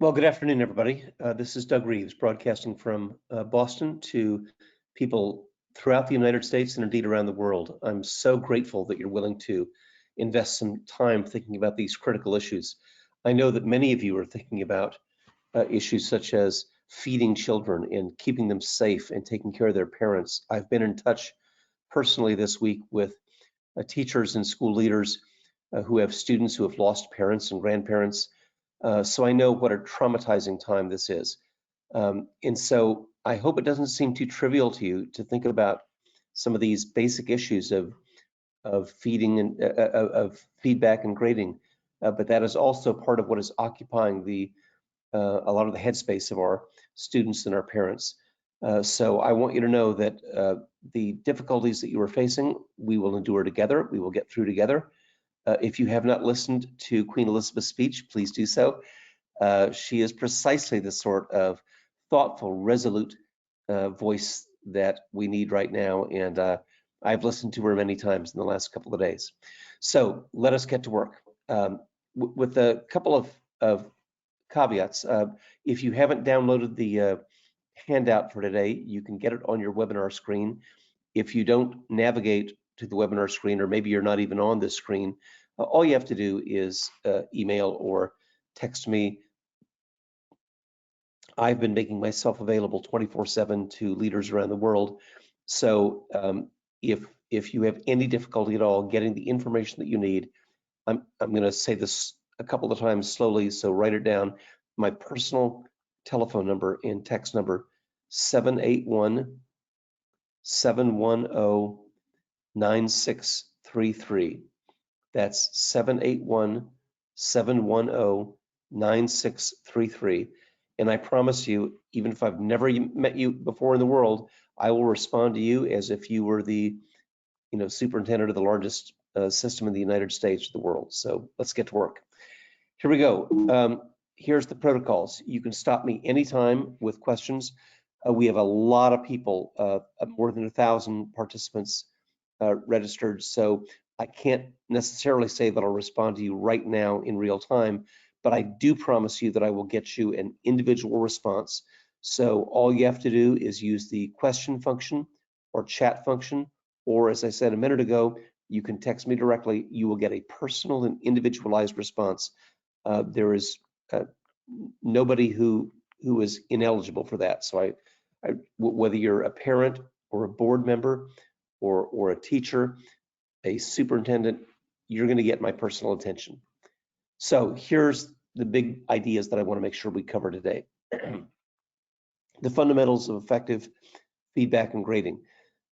Well, good afternoon, everybody. This is Doug Reeves, broadcasting from Boston to people throughout the United States and indeed around the world. I'm so grateful that you're willing to invest some time thinking about these critical issues. I know that many of you are thinking about issues such as feeding children and keeping them safe and taking care of their parents. I've been in touch personally this week with teachers and school leaders who have students who have lost parents and grandparents. So I know what a traumatizing time this is. And so I hope it doesn't seem too trivial to you to think about some of these basic issues of feeding and of feedback and grading. But that is also part of what is occupying a lot of the headspace of our students and our parents. So I want you to know that the difficulties that you are facing, we will endure together. We will get through together. If you have not listened to Queen Elizabeth's speech, please do so. She is precisely the sort of thoughtful, resolute voice that we need right now, and I've listened to her many times in the last couple of days. So let us get to work. With a couple of caveats, if you haven't downloaded the handout for today, you can get it on your webinar screen. If you don't navigate to the webinar screen, or maybe you're not even on this screen, all you have to do is email or text me. I've been making myself available 24/7 to leaders around the world. So if you have any difficulty at all getting the information that you need, I'm going to say this a couple of times slowly, so write it down. My personal telephone number and text number, 781-710-9633. That's 781-710-9633. And I promise you, even if I've never met you before in the world, I will respond to you as if you were the superintendent of the largest system in the United States of the world. So let's get to work. Here we go. Here's the protocols. You can stop me anytime with questions. We have a lot of people, more than 1,000 participants registered. So I can't necessarily say that I'll respond to you right now in real time, but I do promise you that I will get you an individual response. So all you have to do is use the question function or chat function, or as I said a minute ago, you can text me directly. You will get a personal and individualized response. There is nobody who is ineligible for that. So whether you're a parent or a board member or a teacher, a superintendent, you're going to get my personal attention. So here's the big ideas that I want to make sure we cover today. The fundamentals of effective feedback and grading.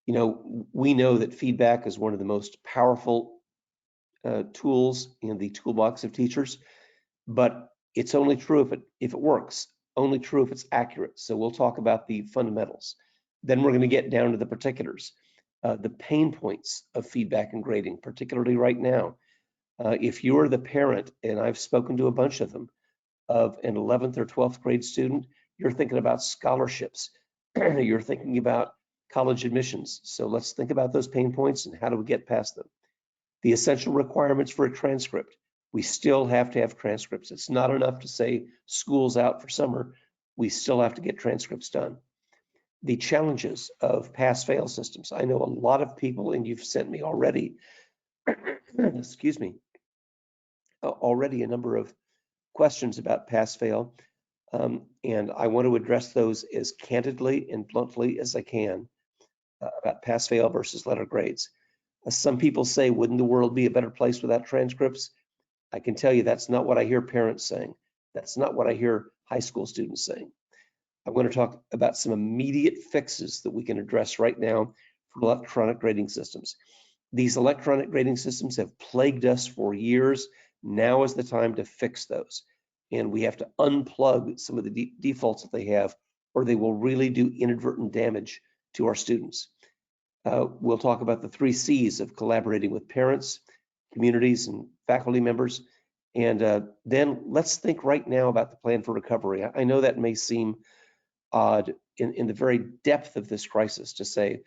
We know that feedback is one of the most powerful tools in the toolbox of teachers, but it's only true if it works, only true if it's accurate. So we'll talk about the fundamentals. Then we're going to get down to the particulars. The pain points of feedback and grading, particularly right now. If you're the parent, and I've spoken to a bunch of them, of an 11th or 12th grade student, you're thinking about scholarships. You're thinking about college admissions. So let's think about those pain points and how do we get past them. The essential requirements for a transcript. We still have to have transcripts. It's not enough to say school's out for summer. We still have to get transcripts done. The challenges of pass-fail systems. I know a lot of people, and you've sent me already, excuse me, already a number of questions about pass-fail, and I want to address those as candidly and bluntly as I can about pass-fail versus letter grades. Some people say, wouldn't the world be a better place without transcripts? I can tell you that's not what I hear parents saying. That's not what I hear high school students saying. I'm going to talk about some immediate fixes that we can address right now for electronic grading systems. These electronic grading systems have plagued us for years. Now is the time to fix those. And we have to unplug some of the defaults that they have, or they will really do inadvertent damage to our students. We'll talk about the 3 C's of collaborating with parents, communities, and faculty members. And then let's think right now about the plan for recovery. I know that may seem odd in the very depth of this crisis to say,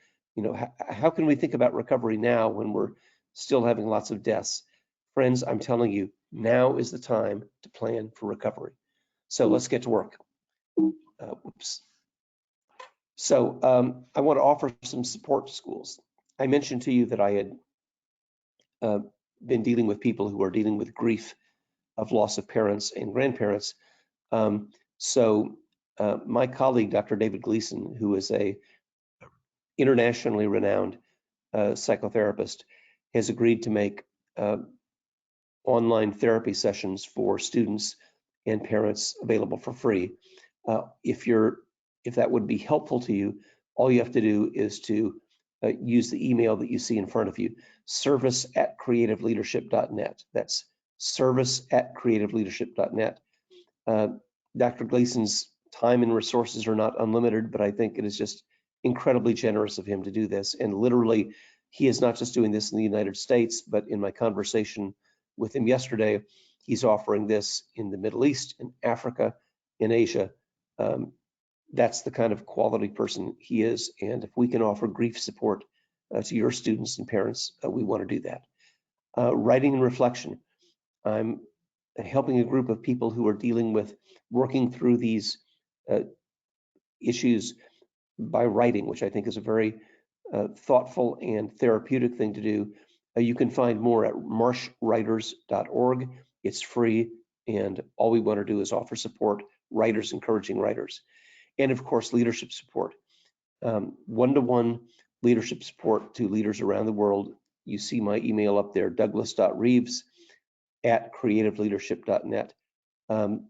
how can we think about recovery now when we're still having lots of deaths? Friends, I'm telling you, now is the time to plan for recovery. So let's get to work. Whoops. So I want to offer some support to schools. I mentioned to you that I had been dealing with people who are dealing with grief of loss of parents and grandparents. So my colleague, Dr. David Gleason, who is a internationally renowned psychotherapist, has agreed to make online therapy sessions for students and parents available for free. If that would be helpful to you, all you have to do is to use the email that you see in front of you, service@creativeleadership.net. That's service@creativeleadership.net. Dr. Gleason's time and resources are not unlimited, but I think it is just incredibly generous of him to do this. And literally, he is not just doing this in the United States, but in my conversation with him yesterday, he's offering this in the Middle East, in Africa, in Asia. That's the kind of quality person he is. And if we can offer grief support to your students and parents, we want to do that. Writing and reflection. I'm helping a group of people who are dealing with working through these issues by writing, which I think is a very thoughtful and therapeutic thing to do. You can find more at marshwriters.org. It's free, and all we want to do is offer support, writers encouraging writers. And of course, leadership support. One-to-one leadership support to leaders around the world. You see my email up there, douglas.reeves@creativeleadership.net. I'm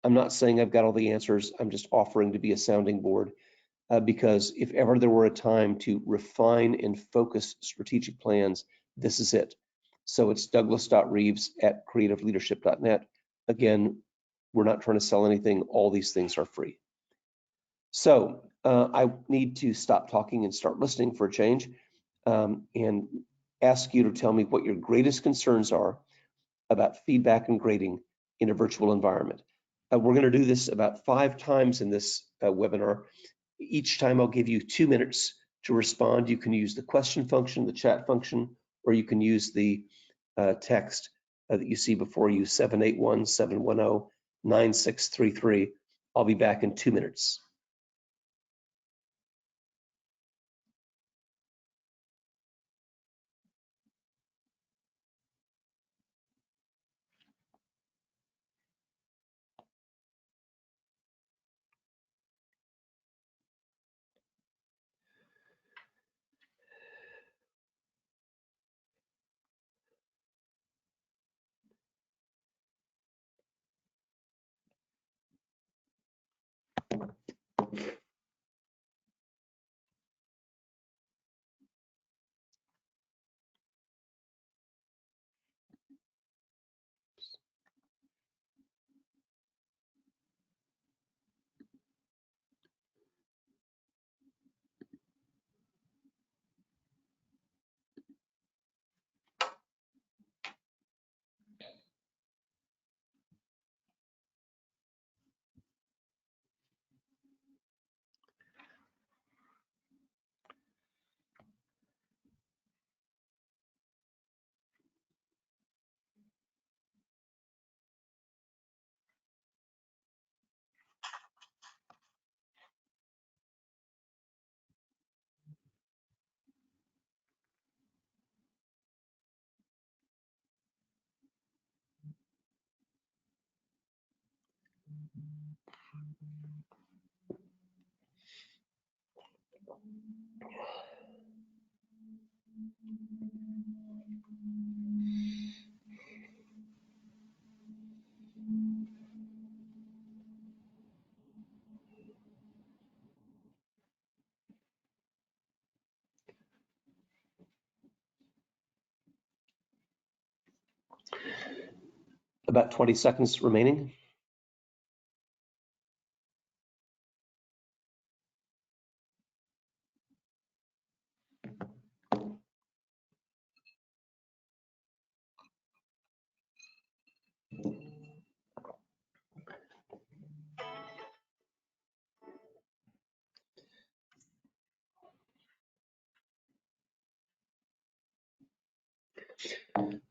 not saying I've got all the answers. I'm just offering to be a sounding board because if ever there were a time to refine and focus strategic plans, this is it. So it's douglas.reeves@creativeleadership.net. Again, we're not trying to sell anything. All these things are free. So I need to stop talking and start listening for a change and ask you to tell me what your greatest concerns are about feedback and grading in a virtual environment. We're going to do this about 5 times in this webinar. Each time I'll give you 2 minutes to respond. You can use the question function, the chat function, or you can use the text that you see before you, 781-710-9633. I'll be back in 2 minutes. About 20 seconds remaining.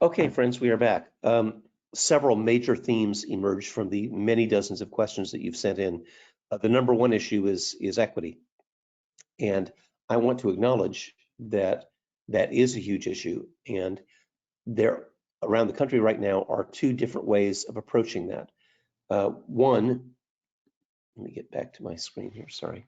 Okay, friends, we are back. several major themes emerged from the many dozens of questions that you've sent in. The number one issue is equity. And I want to acknowledge that that is a huge issue. And there, around the country right now, are two different ways of approaching that. One, let me get back to my screen here, sorry.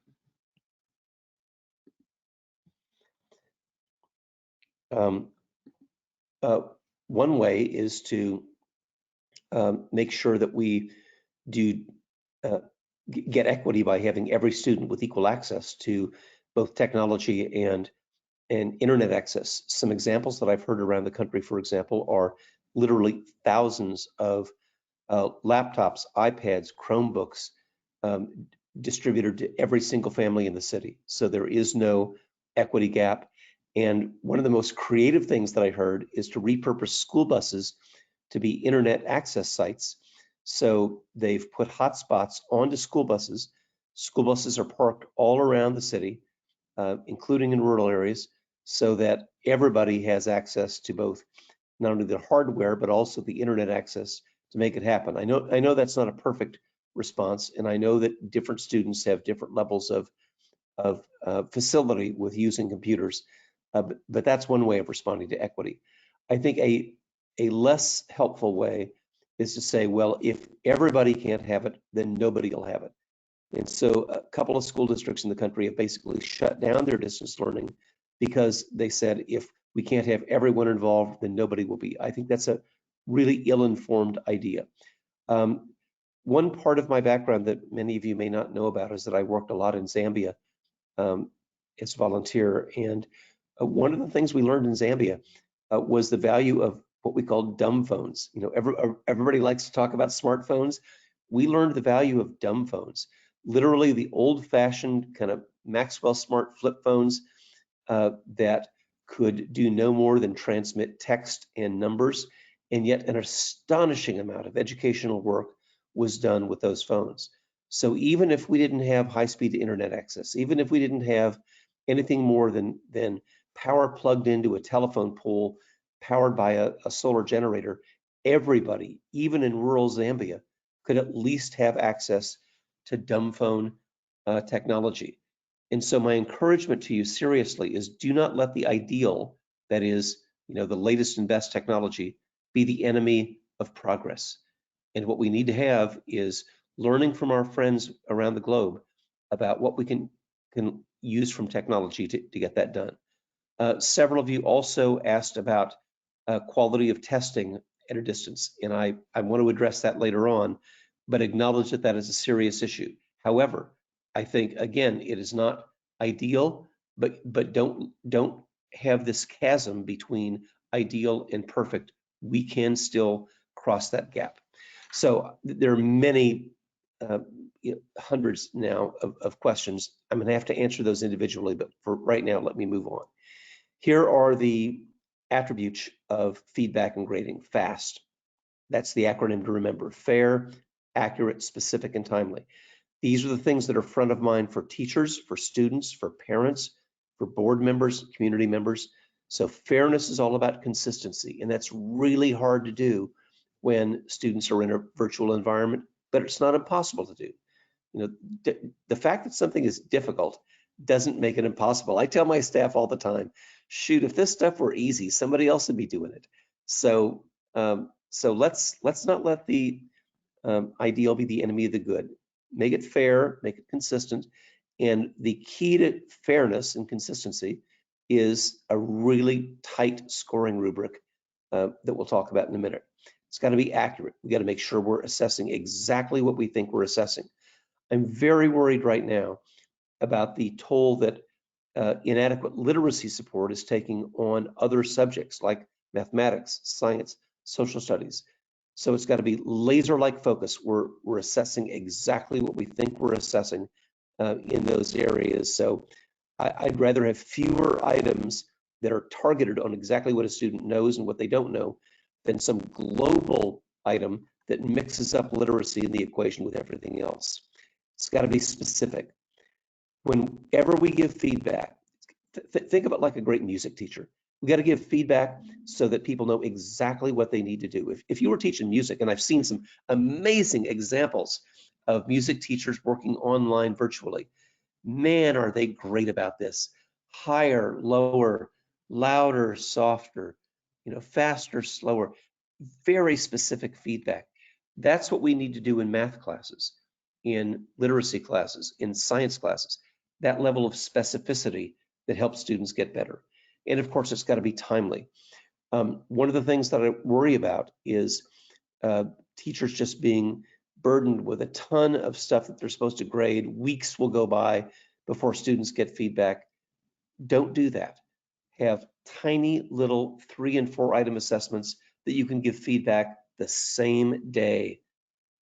One way is to make sure that we do get equity by having every student with equal access to both technology and internet access. Some examples that I've heard around the country, for example, are literally thousands of laptops, iPads, Chromebooks distributed to every single family in the city. So there is no equity gap. And one of the most creative things that I heard is to repurpose school buses to be internet access sites. So they've put hotspots onto school buses. School buses are parked all around the city, including in rural areas, so that everybody has access to both not only the hardware, but also the internet access to make it happen. I know that's not a perfect response, and I know that different students have different levels of facility with using computers, but that's one way of responding to equity. I think a less helpful way is to say, well, if everybody can't have it, then nobody will have it. And so a couple of school districts in the country have basically shut down their distance learning because they said, if we can't have everyone involved, then nobody will be. I think that's a really ill-informed idea. One part of my background that many of you may not know about is that I worked a lot in Zambia as a volunteer. And one of the things we learned in Zambia was the value of what we call dumb phones. You know, everybody likes to talk about smartphones. We learned the value of dumb phones. Literally the old-fashioned kind of Maxwell Smart flip phones that could do no more than transmit text and numbers, and yet an astonishing amount of educational work was done with those phones. So even if we didn't have high-speed internet access, even if we didn't have anything more than power plugged into a telephone pole powered by a solar generator, everybody, even in rural Zambia, could at least have access to dumb phone technology. And so my encouragement to you seriously is, do not let the ideal, that is, you know, the latest and best technology, be the enemy of progress. And what we need to have is learning from our friends around the globe about what we can use from technology to get that done. Several of you also asked about quality of testing at a distance, and I want to address that later on, but acknowledge that that is a serious issue. However, I think, again, it is not ideal, but don't have this chasm between ideal and perfect. We can still cross that gap. So there are many, hundreds now of questions. I'm going to have to answer those individually, but for right now, let me move on. Here are the attributes of feedback and grading. FAST. That's the acronym to remember. Fair, accurate, specific, and timely. These are the things that are front of mind for teachers, for students, for parents, for board members, community members. So fairness is all about consistency, and that's really hard to do when students are in a virtual environment, but it's not impossible to do. You know, the fact that something is difficult doesn't make it impossible. I tell my staff all the time, shoot, if this stuff were easy, somebody else would be doing it. So, so let's not let the ideal be the enemy of the good. Make it fair, make it consistent. And the key to fairness and consistency is a really tight scoring rubric that we'll talk about in a minute. It's got to be accurate. We got to make sure we're assessing exactly what we think we're assessing. I'm very worried right now about the toll that inadequate literacy support is taking on other subjects like mathematics, science, social studies. So it's got to be laser-like focus. We're assessing exactly what we think we're assessing in those areas. So I'd rather have fewer items that are targeted on exactly what a student knows and what they don't know than some global item that mixes up literacy in the equation with everything else. It's got to be specific. Whenever we give feedback, think of it like a great music teacher. We got to give feedback so that people know exactly what they need to do. If you were teaching music, and I've seen some amazing examples of music teachers working online virtually, man, are they great about this. Higher, lower, louder, softer, faster, slower, very specific feedback. That's what we need to do in math classes, in literacy classes, in science classes, that level of specificity that helps students get better. And of course, it's got to be timely. One of the things that I worry about is teachers just being burdened with a ton of stuff that they're supposed to grade. Weeks will go by before students get feedback. Don't do that. Have tiny little 3 and 4 item assessments that you can give feedback the same day,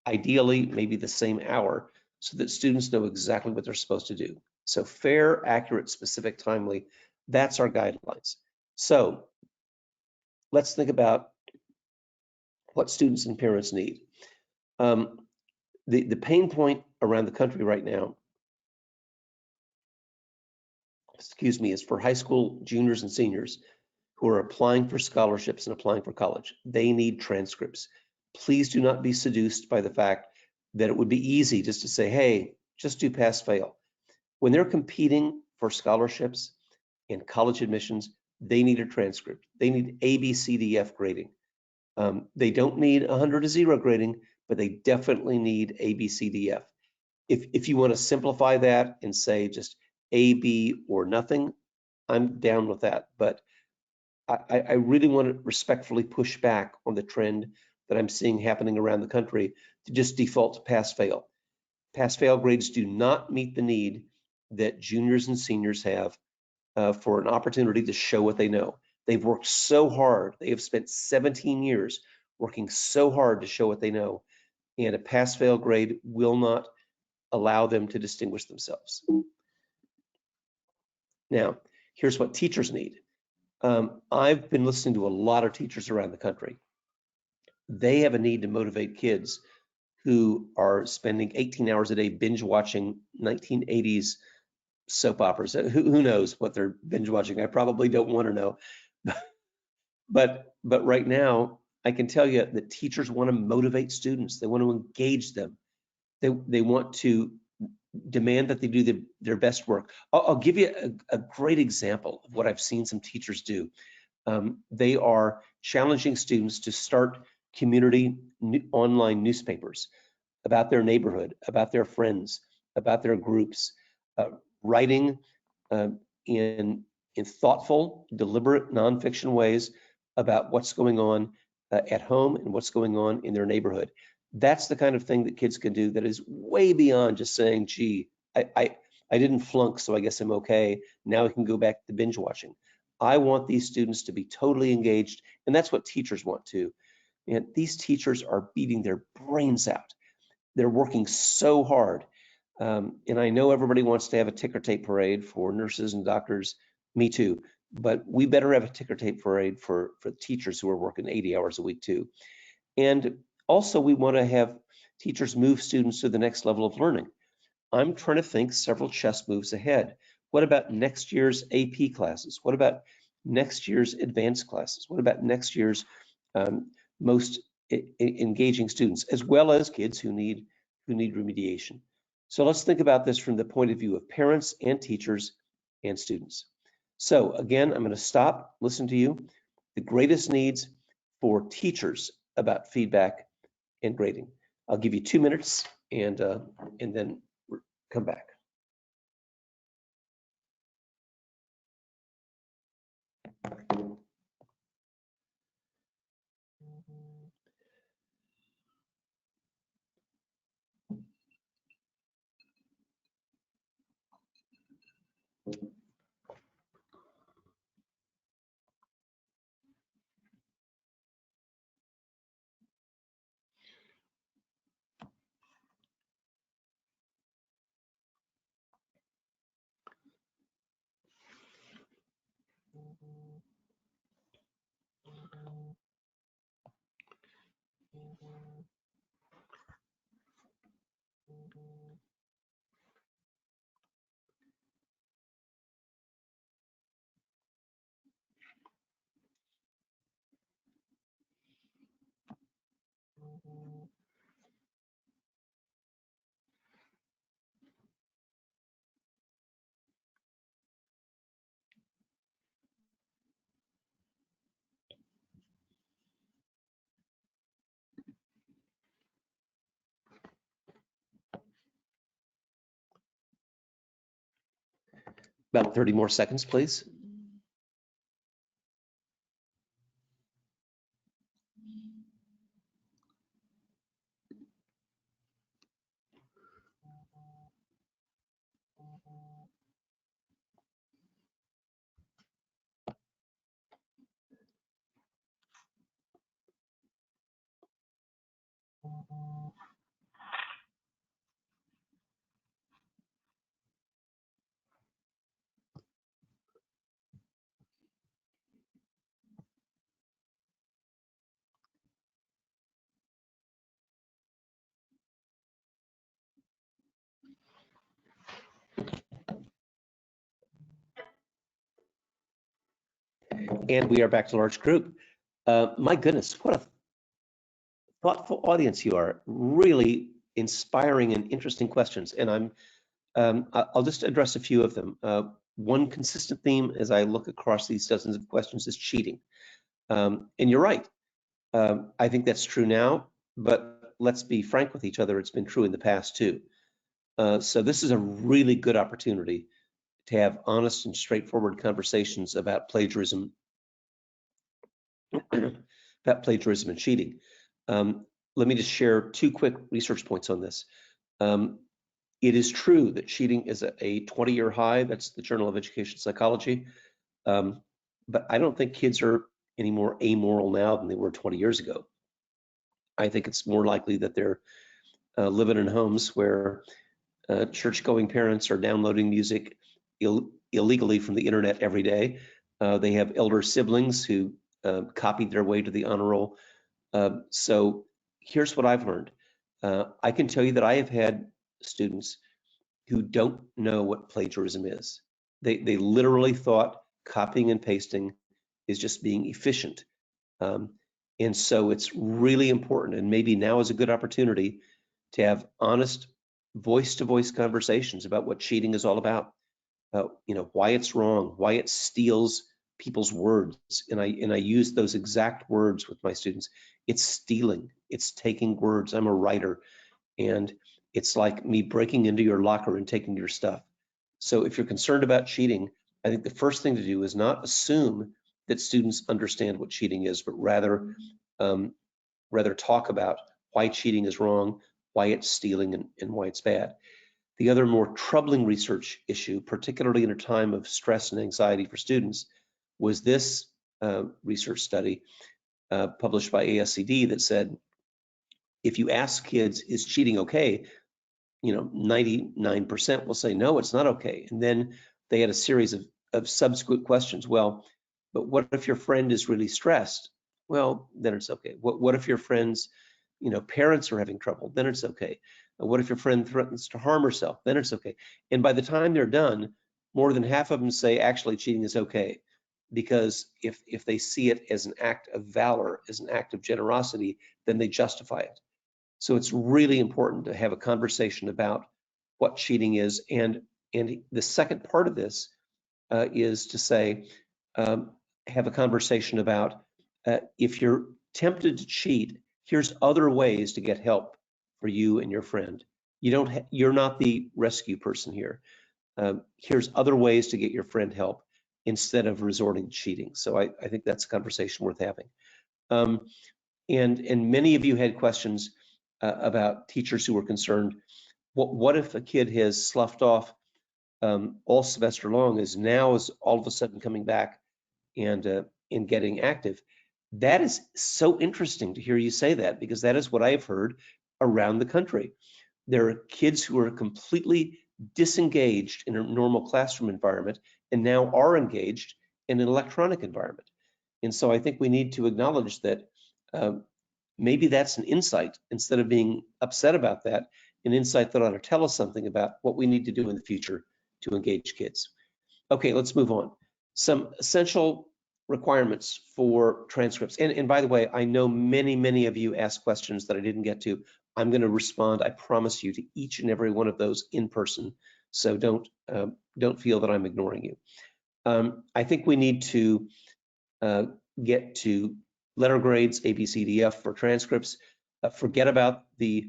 ideally maybe the same hour, so that students know exactly what they're supposed to do. So fair, accurate, specific, timely, that's our guidelines. So let's think about what students and parents need. The pain point around the country right now, is for high school juniors and seniors who are applying for scholarships and applying for college. They need transcripts. Please do not be seduced by the fact that it would be easy just to say, hey, just do pass fail. When they're competing for scholarships and college admissions, they need a transcript. They need A, B, C, D, F grading. They don't need 100 to 0 grading, but they definitely need A, B, C, D, F. If you want to simplify that and say just A, B, or nothing, I'm down with that. But I really want to respectfully push back on the trend that I'm seeing happening around the country to just default to pass-fail. Pass-fail grades do not meet the need that juniors and seniors have for an opportunity to show what they know. They've worked so hard. They have spent 17 years working so hard to show what they know, and a pass-fail grade will not allow them to distinguish themselves. Now, here's what teachers need. I've been listening to a lot of teachers around the country. They have a need to motivate kids who are spending 18 hours a day binge watching 1980s soap operas. Who knows what they're binge watching? I probably don't want to know. But right now, I can tell you that teachers want to motivate students. They want to engage them. They want to demand that they do their best work. I'll give you a great example of what I've seen some teachers do. They are challenging students to start community online newspapers about their neighborhood, about their friends, about their groups, writing in thoughtful, deliberate, nonfiction ways about what's going on at home and what's going on in their neighborhood. That's the kind of thing that kids can do that is way beyond just saying, gee, I didn't flunk, so I guess I'm okay. Now I can go back to binge watching. I want these students to be totally engaged, and that's what teachers want too. And these teachers are beating their brains out. They're working so hard. And I know everybody wants to have a ticker tape parade for nurses and doctors, me too, but we better have a ticker tape parade for teachers who are working 80 hours a week too. And also we want to have teachers move students to the next level of learning. I'm trying to think several chess moves ahead. What about next year's AP classes? What about next year's advanced classes? What about next year's most engaging students, as well as kids who need remediation? So let's think about this from the point of view of parents and teachers and students. So again, I'm going to stop, listen to you. The greatest needs for teachers about feedback and grading. I'll give you 2 minutes and then come back. About 30 more seconds, please. And we are back to large group. My goodness, what a thoughtful audience you are. Really inspiring and interesting questions. And I'll just address a few of them. One consistent theme as I look across these dozens of questions is cheating. And you're right. I think that's true now, but let's be frank with each other. It's been true in the past too. So this is a really good opportunity to have honest and straightforward conversations about plagiarism, and cheating. Let me just share two quick research points on this. It is true that cheating is a 20-year high. That's the Journal of Education Psychology. But I don't think kids are any more amoral now than they were 20 years ago. I think it's more likely that they're living in homes where church-going parents are downloading music illegally from the internet every day. They have elder siblings who copied their way to the honor roll. So here's what I've learned. I can tell you that I have had students who don't know what plagiarism is. They literally thought copying and pasting is just being efficient. And so it's really important, and maybe now is a good opportunity to have honest voice-to-voice conversations about what cheating is all about. Why it's wrong, why it steals people's words. And I use those exact words with my students. It's stealing, it's taking words. I'm a writer, and it's like me breaking into your locker and taking your stuff. So if you're concerned about cheating, I think the first thing to do is not assume that students understand what cheating is, but rather talk about why cheating is wrong, why it's stealing, and why it's bad. The other more troubling research issue, particularly in a time of stress and anxiety for students, was this research study published by ASCD that said, if you ask kids, is cheating okay? 99% will say, no, it's not okay. And then they had a series of subsequent questions. Well, but what if your friend is really stressed? Well, then it's okay. What if your friend's parents are having trouble? Then it's okay. What if your friend threatens to harm herself? Then it's okay. And by the time they're done, more than half of them say actually cheating is okay, because if they see it as an act of valor, as an act of generosity, then they justify it. So it's really important to have a conversation about what cheating is. And the second part of this is to say, have a conversation about if you're tempted to cheat, here's other ways to get help for you and your friend. You're not the rescue person here. Here's other ways to get your friend help instead of resorting to cheating. So I think that's a conversation worth having. And many of you had questions about teachers who were concerned. What if a kid has sloughed off all semester long, is all of a sudden coming back and getting active? That is so interesting to hear you say that, because that is what I've heard around the country. There are kids who are completely disengaged in a normal classroom environment and now are engaged in an electronic environment. And so I think we need to acknowledge that maybe that's an insight, instead of being upset about that, an insight that ought to tell us something about what we need to do in the future to engage kids. Okay, let's move on. Some essential requirements for transcripts. And by the way, I know many of you asked questions that I didn't get to. I'm going to respond, I promise you, to each and every one of those in person. So don't feel that I'm ignoring you. I think we need to get to letter grades, A, B, C, D, F for transcripts. Forget about the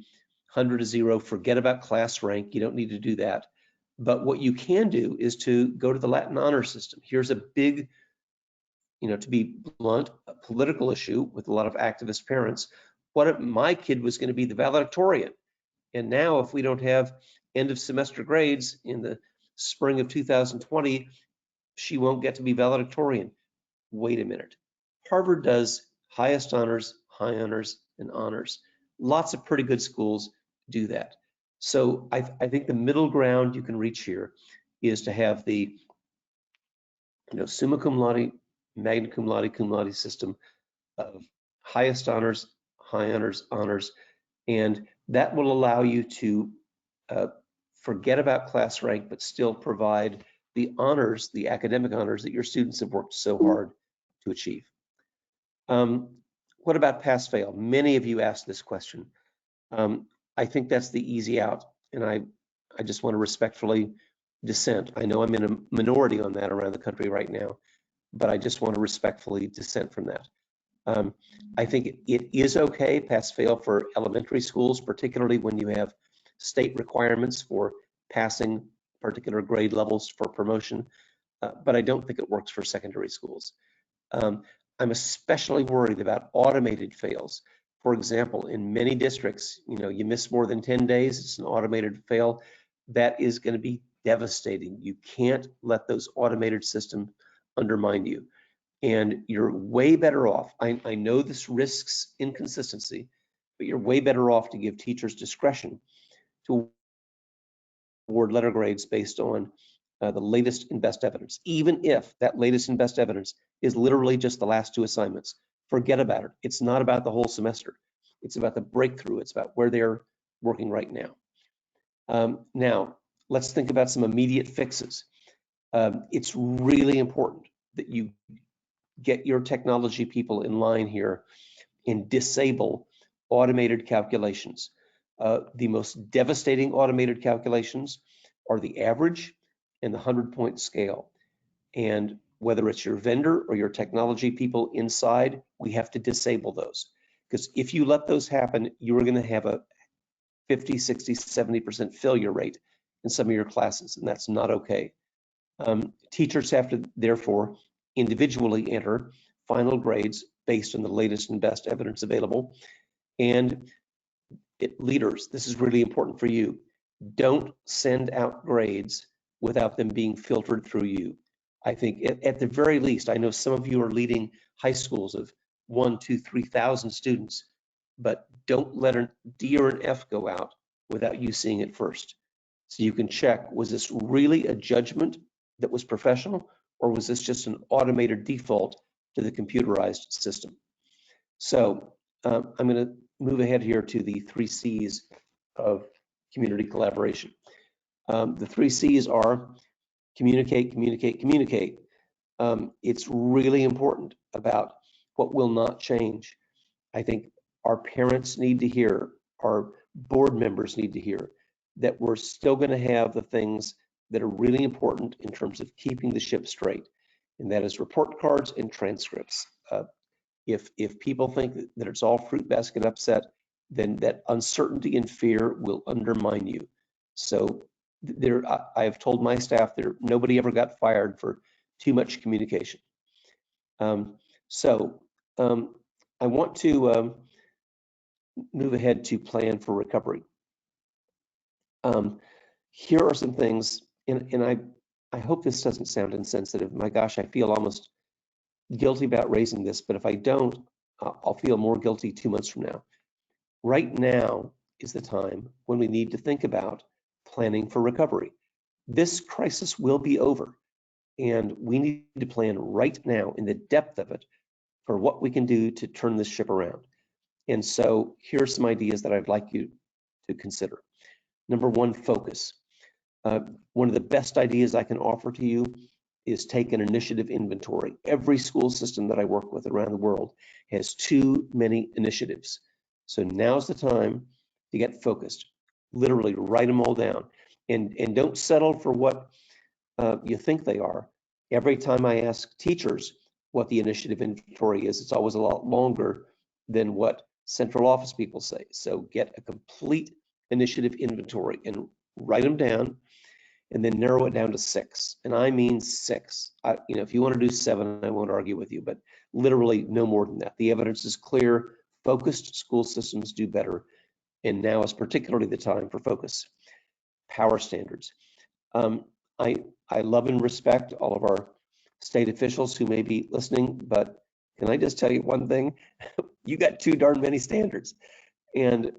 100 to 0. Forget about class rank. You don't need to do that. But what you can do is to go to the Latin honor system. Here's a big, to be blunt, a political issue with a lot of activist parents. What if my kid was going to be the valedictorian? And now if we don't have end of semester grades in the spring of 2020, she won't get to be valedictorian. Wait a minute. Harvard does highest honors, high honors, and honors. Lots of pretty good schools do that. So I think the middle ground you can reach here is to have the summa cum laude, magna cum laude system of highest honors, high honors, honors, and that will allow you to forget about class rank, but still provide the honors, the academic honors that your students have worked so hard to achieve. What about pass-fail? Many of you asked this question. I think that's the easy out, and I just want to respectfully dissent. I know I'm in a minority on that around the country right now, but I just want to respectfully dissent from that. I think it is okay, pass-fail, for elementary schools, particularly when you have state requirements for passing particular grade levels for promotion, but I don't think it works for secondary schools. I'm especially worried about automated fails. For example, in many districts, you miss more than 10 days, it's an automated fail. That is going to be devastating. You can't let those automated systems undermine you. And you're way better off. I know this risks inconsistency, but you're way better off to give teachers discretion to award letter grades based on the latest and best evidence, even if that latest and best evidence is literally just the last 2 assignments. Forget about it. It's not about the whole semester. It's about the breakthrough. It's about where they're working right now. Now, let's think about some immediate fixes. It's really important that you get your technology people in line here and disable automated calculations. The most devastating automated calculations are the average and the 100-point scale. And whether it's your vendor or your technology people inside, we have to disable those. Because if you let those happen, you're going to have a 50, 60, 70% failure rate in some of your classes, and that's not okay. Teachers have to, therefore, individually enter final grades based on the latest and best evidence available. And leaders, this is really important for you. Don't send out grades without them being filtered through you. I think at the very least, I know some of you are leading high schools of 1,000, 2,000, 3,000 students, but don't let a D or an F go out without you seeing it first. So you can check, was this really a judgment that was professional, or was this just an automated default to the computerized system? So I'm going to move ahead here to the 3 C's of community collaboration. The 3 C's are communicate, communicate, communicate. It's really important about what will not change. I think our parents need to hear, our board members need to hear that we're still going to have the things that are really important in terms of keeping the ship straight, and that is report cards and transcripts. If people think that it's all fruit basket upset, then that uncertainty and fear will undermine you. So I have told my staff nobody ever got fired for too much communication. I want to move ahead to plan for recovery. Here are some things, and I hope this doesn't sound insensitive. My gosh, I feel almost guilty about raising this, but if I don't, I'll feel more guilty 2 months from now. Right now is the time when we need to think about planning for recovery. This crisis will be over, and we need to plan right now in the depth of it for what we can do to turn this ship around. And so here's some ideas that I'd like you to consider. Number 1, focus. One of the best ideas I can offer to you is take an initiative inventory. Every school system that I work with around the world has too many initiatives. So now's the time to get focused. Literally write them all down, and don't settle for what you think they are. Every time I ask teachers what the initiative inventory is, it's always a lot longer than what central office people say. So get a complete initiative inventory and write them down. and then narrow it down to 6. And I mean 6. If you want to do 7, I won't argue with you, but literally no more than that. The evidence is clear. Focused school systems do better. And now is particularly the time for focus. Power standards. I love and respect all of our state officials who may be listening, but can I just tell you one thing? You got too darn many standards. And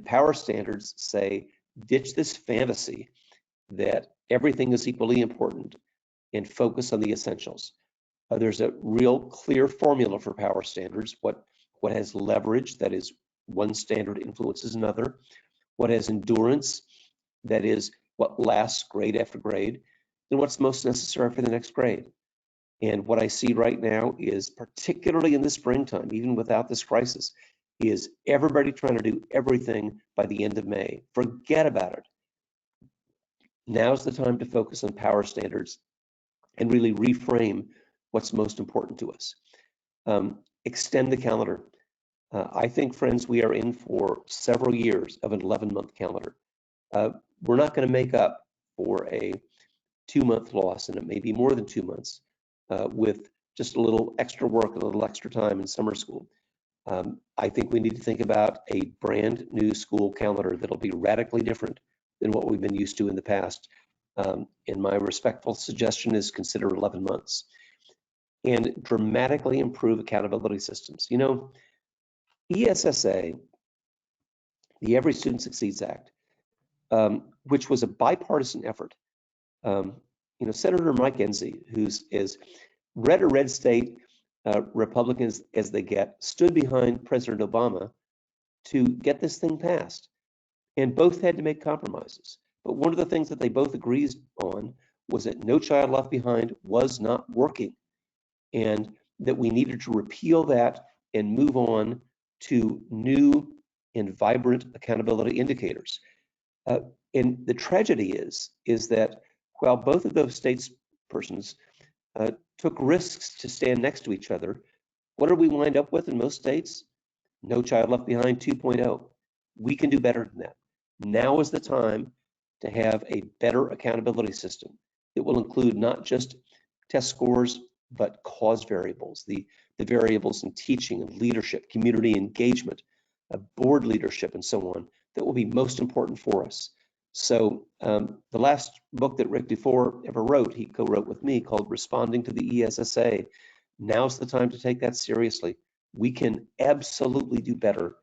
power standards say, ditch this fantasy that everything is equally important and focus on the essentials. There's a real clear formula for power standards. What has leverage, that is one standard influences another. What has endurance, that is what lasts grade after grade, and what's most necessary for the next grade. And what I see right now is, particularly in the springtime, even without this crisis, is everybody trying to do everything by the end of May. Forget about it. Now's the time to focus on power standards and really reframe what's most important to us. Extend the calendar. I think, friends, we are in for several years of an 11-month calendar. We're not going to make up for a 2-month loss, and it may be more than 2 months, with just a little extra work, a little extra time in summer school. I think we need to think about a brand new school calendar that'll be radically different than what we've been used to in the past. And my respectful suggestion is consider 11 months and dramatically improve accountability systems. ESSA, the Every Student Succeeds Act, which was a bipartisan effort. Senator Mike Enzi, who's as red state Republicans as they get, stood behind President Obama to get this thing passed. And both had to make compromises. But one of the things that they both agreed on was that No Child Left Behind was not working, and that we needed to repeal that and move on to new and vibrant accountability indicators. And the tragedy is that while both of those statespersons took risks to stand next to each other, what did we wind up with in most states? No Child Left Behind 2.0. We can do better than that. Now is the time to have a better accountability system that will include not just test scores, but cause variables, the variables in teaching and leadership, community engagement, board leadership, and so on, that will be most important for us. So the last book that Rick Dufour ever wrote, he co-wrote with me, called Responding to the ESSA. Now's the time to take that seriously. We can absolutely do better to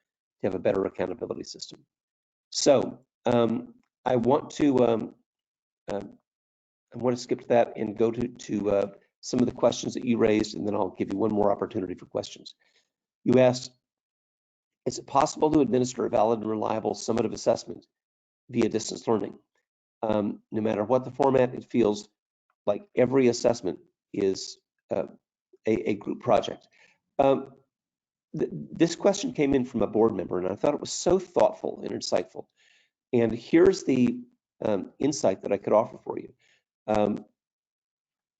have a better accountability system. So I want to skip to that and go to some of the questions that you raised, and then I'll give you one more opportunity for questions. You asked, is it possible to administer a valid and reliable summative assessment via distance learning? No matter what the format, it feels like every assessment is a group project. This question came in from a board member, and I thought it was so thoughtful and insightful. And here's the insight that I could offer for you.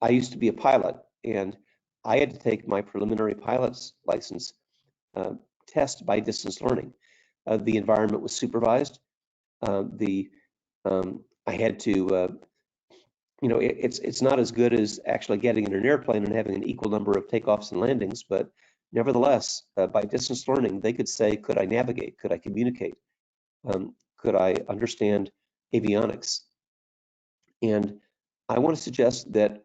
I used to be a pilot, and I had to take my preliminary pilot's license test by distance learning. The environment was supervised. I had to, it's not as good as actually getting in an airplane and having an equal number of takeoffs and landings, but nevertheless, by distance learning, they could say, could I navigate? Could I communicate? Could I understand avionics? And I want to suggest that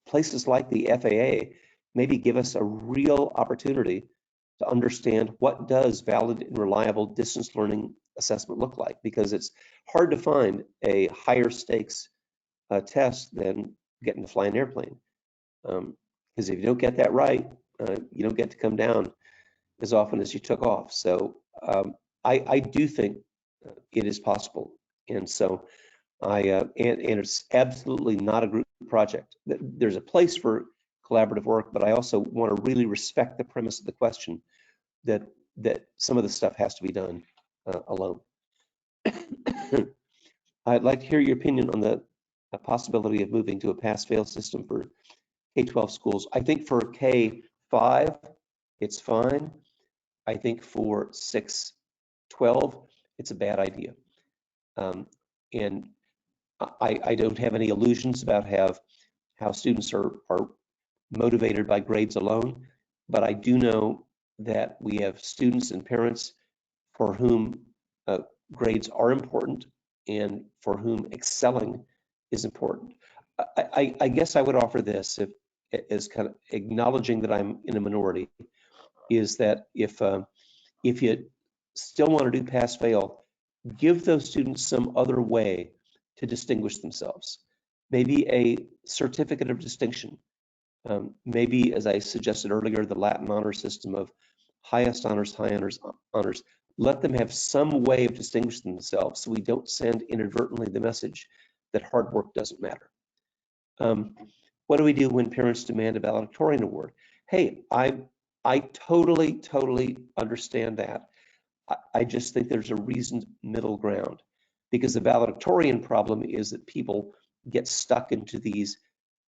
places like the FAA maybe give us a real opportunity to understand what does valid and reliable distance learning assessment look like, because it's hard to find a higher stakes test than getting to fly an airplane. Because if you don't get that right, you don't get to come down as often as you took off. So I do think it is possible. And so and it's absolutely not a group project. There's a place for collaborative work, but I also want to really respect the premise of the question that some of the stuff has to be done alone. I'd like to hear your opinion on the possibility of moving to a pass-fail system for K-12 schools. I think for K-5, it's fine. I think for 6-12, it's a bad idea. And I don't have any illusions about how students are motivated by grades alone, but I do know that we have students and parents for whom grades are important and for whom excelling is important. I guess I would offer this as kind of acknowledging that I'm in a minority, is that if you still want to do pass fail, give those students some other way to distinguish themselves. Maybe a certificate of distinction. Maybe, as I suggested earlier, the Latin honor system of highest honors, high honors, honors. Let them have some way of distinguishing themselves so we don't send inadvertently the message that hard work doesn't matter. What do we do when parents demand a valedictorian award? Hey, I totally understand that. I just think there's a reasoned middle ground, because the valedictorian problem is that people get stuck into these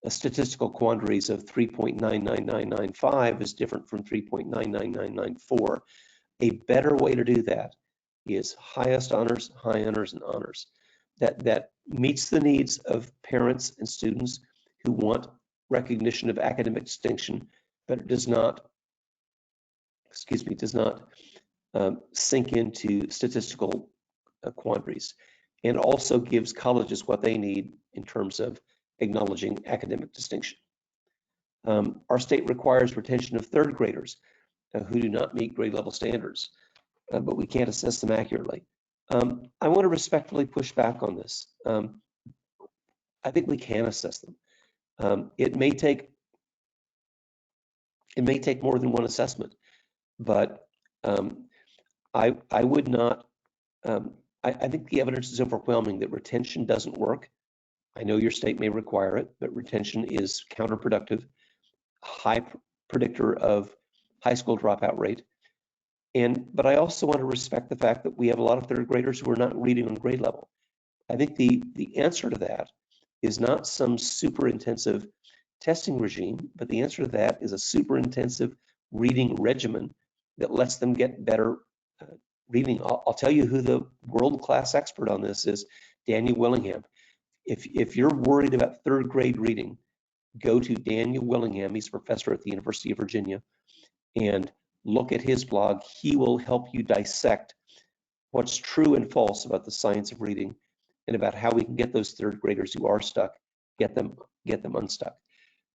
statistical quandaries of 3.99995 is different from 3.99994. A better way to do that is highest honors, high honors, and honors. That meets the needs of parents and students who want recognition of academic distinction, but it does not, sink into statistical quandaries, and also gives colleges what they need in terms of acknowledging academic distinction. Our state requires retention of third graders who do not meet grade level standards, but we can't assess them accurately. I want to respectfully push back on this. I think we can assess them. It may take more than one assessment, but I would not. I think the evidence is overwhelming that retention doesn't work. I know your state may require it, but retention is counterproductive, high predictor of high school dropout rate. But I also want to respect the fact that we have a lot of third graders who are not reading on grade level. I think the answer to that is not some super intensive testing regime, but the answer to that is a super intensive reading regimen that lets them get better reading. I'll tell you who the world-class expert on this is, Daniel Willingham. If you're worried about third grade reading, go to Daniel Willingham. He's a professor at the University of Virginia, and look at his blog. He will help you dissect what's true and false about the science of reading and about how we can get those third graders who are stuck, get them unstuck.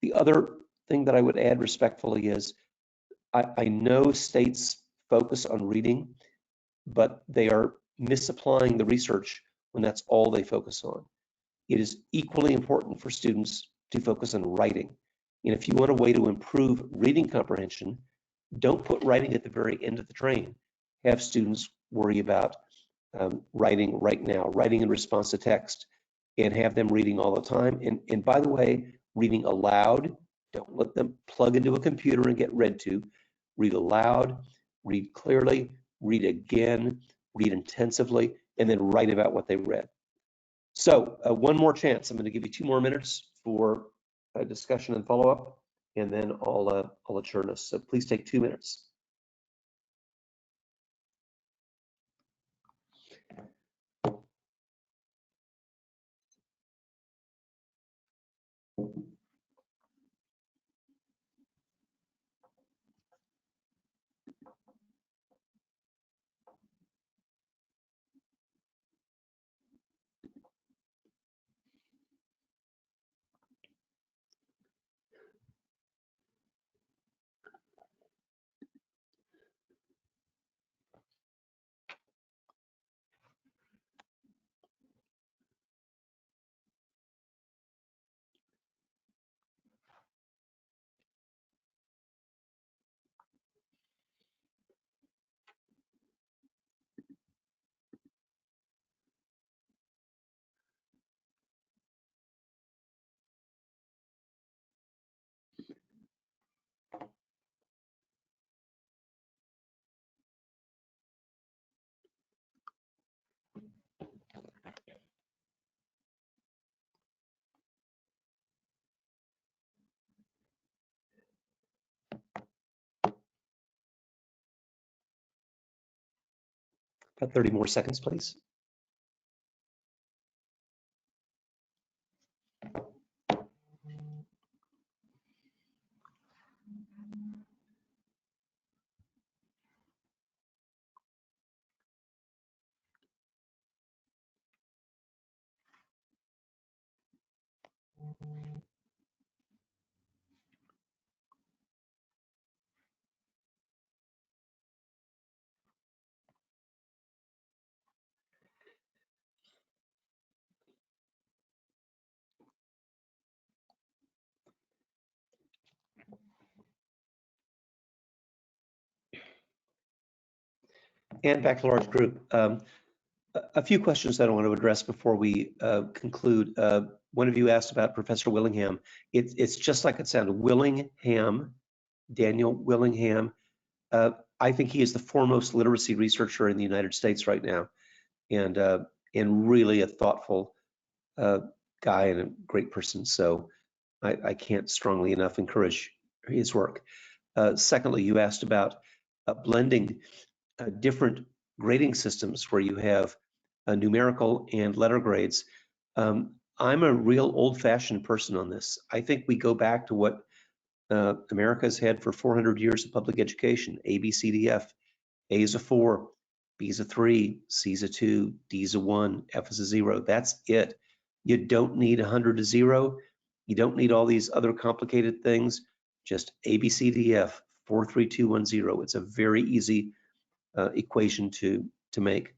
The other thing that I would add respectfully is I know states focus on reading, but they are misapplying the research when that's all they focus on. It is equally important for students to focus on writing. And if you want a way to improve reading comprehension, don't put writing at the very end of the train. Have students worry about writing right now, writing in response to text, and have them reading all the time. And by the way, reading aloud. Don't let them plug into a computer and get read to. Read aloud, read clearly, read again, read intensively, and then write about what they read. So one more chance. I'm going to give you 2 more minutes for a discussion and follow-up, and then I'll adjourn us. So please take 2 minutes. About 30 more seconds, please. And back to large group. A few questions that I want to address before we conclude. One of you asked about Professor Willingham. It's just like it sounded, Willingham, Daniel Willingham. I think he is the foremost literacy researcher in the United States right now, and really a thoughtful guy and a great person. So I can't strongly enough encourage his work. Secondly, you asked about blending different grading systems where you have numerical and letter grades. I'm a real old-fashioned person on this. I think we go back to what America's had for 400 years of public education: A, B, C, D, F. A is a 4, B is a 3, C is a 2, D is a 1, F is a 0. That's it. You don't need 100 to 0. You don't need all these other complicated things. Just A, B, C, D, F, 4, 3, 2, 1, 0. It's a very easy equation to make.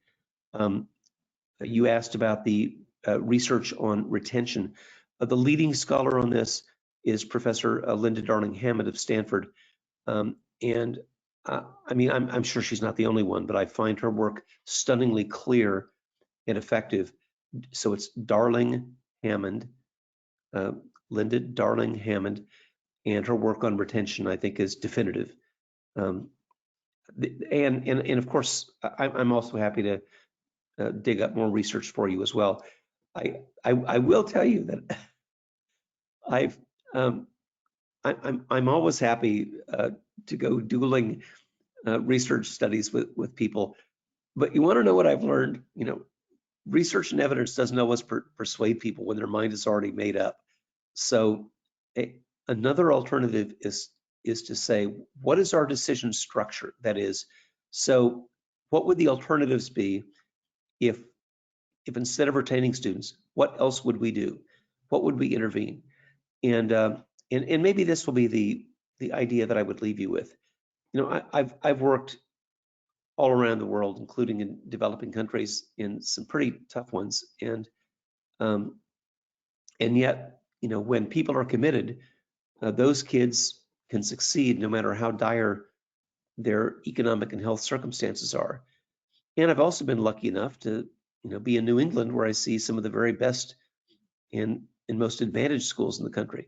You asked about the research on retention. The leading scholar on this is Professor Linda Darling-Hammond of Stanford. And I mean, I'm sure she's not the only one, but I find her work stunningly clear and effective. So it's Darling-Hammond, Linda Darling-Hammond, and her work on retention, I think, is definitive. And of course, I'm also happy to dig up more research for you as well. I will tell you that I'm always happy to go dueling research studies with people, but you want to know what I've learned? You know, research and evidence doesn't always persuade people when their mind is already made up. So another alternative is to say, what is our decision structure? That is, so what would the alternatives be if instead of retaining students, what else would we do? What would we intervene? And maybe this will be the idea that I would leave you with. You know, I've worked all around the world, including in developing countries, in some pretty tough ones, and yet, you know, when people are committed, those kids can succeed no matter how dire their economic and health circumstances are. And I've also been lucky enough to, you know, be in New England, where I see some of the very best and most advantaged schools in the country.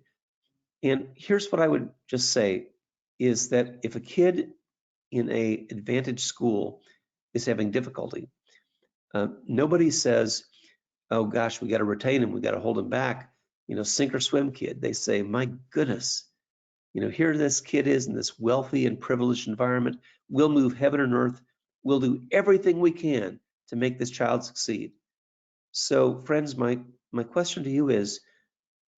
And here's what I would just say is that if a kid in a advantaged school is having difficulty, nobody says, oh gosh, we got to retain him, we got to hold him back, you know, sink or swim kid. They say, my goodness, you know, here this kid is in this wealthy and privileged environment. We'll move heaven and earth. We'll do everything we can to make this child succeed. So friends, my question to you is,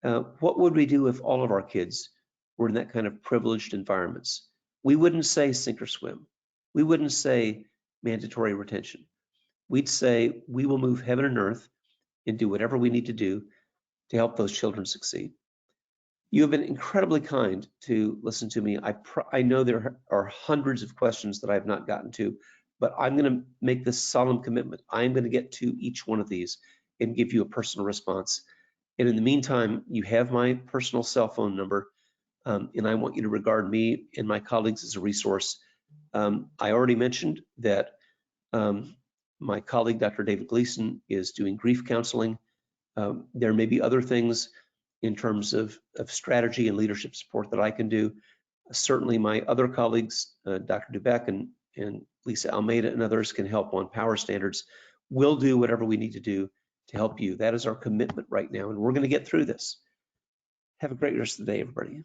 what would we do if all of our kids were in that kind of privileged environments? We wouldn't say sink or swim. We wouldn't say mandatory retention. We'd say we will move heaven and earth and do whatever we need to do to help those children succeed. You have been incredibly kind to listen to me. I know there are hundreds of questions that I have not gotten to, but I'm going to make this solemn commitment. I'm going to get to each one of these and give you a personal response. And in the meantime, you have my personal cell phone number, and I want you to regard me and my colleagues as a resource. I already mentioned that my colleague, Dr. David Gleason, is doing grief counseling. There may be other things in terms of strategy and leadership support that I can do. Certainly my other colleagues, Dr. Dubeck and Lisa Almeida and others, can help on power standards. We'll do whatever we need to do to help you. That is our commitment right now, and we're going to get through this. Have a great rest of the day, everybody.